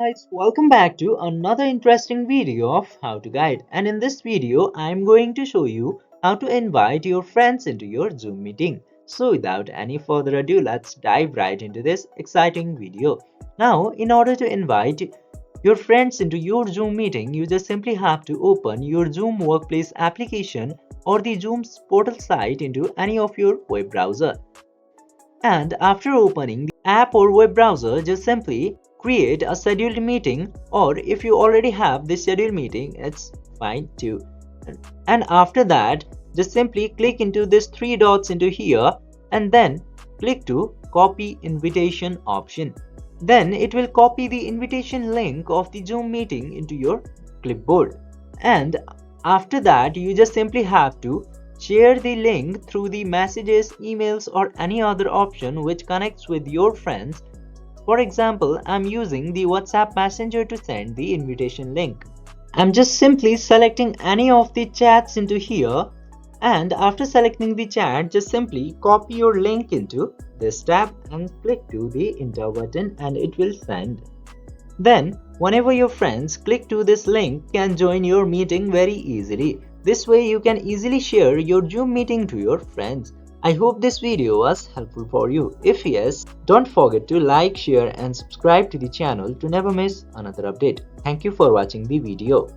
Guys, welcome back to another interesting video of how to guide, and in this video I'm going to show you how to invite your friends into your Zoom meeting. So without any further ado, let's dive right into this exciting video. Now, in order to invite your friends into your Zoom meeting, you just simply have to open your Zoom Workplace application or the Zoom's portal site into any of your web browser. And after opening the app or web browser, just simply create a scheduled meeting, or if you already have this scheduled meeting, it's fine too. And after that, just simply click into this three dots into here and then click to copy invitation option. Then it will copy the invitation link of the Zoom meeting into your clipboard. And after that, you just simply have to share the link through the messages, emails, or any other option which connects with your friends. For example, I'm using the WhatsApp Messenger to send the invitation link. I'm just simply selecting any of the chats into here, and after selecting the chat, just simply copy your link into this tab and click to the enter button and it will send. Then, whenever your friends click to this link, you can join your meeting very easily. This way you can easily share your Zoom meeting to your friends. I hope this video was helpful for you. If yes, don't forget to like, share and subscribe to the channel to never miss another update. Thank you for watching the video.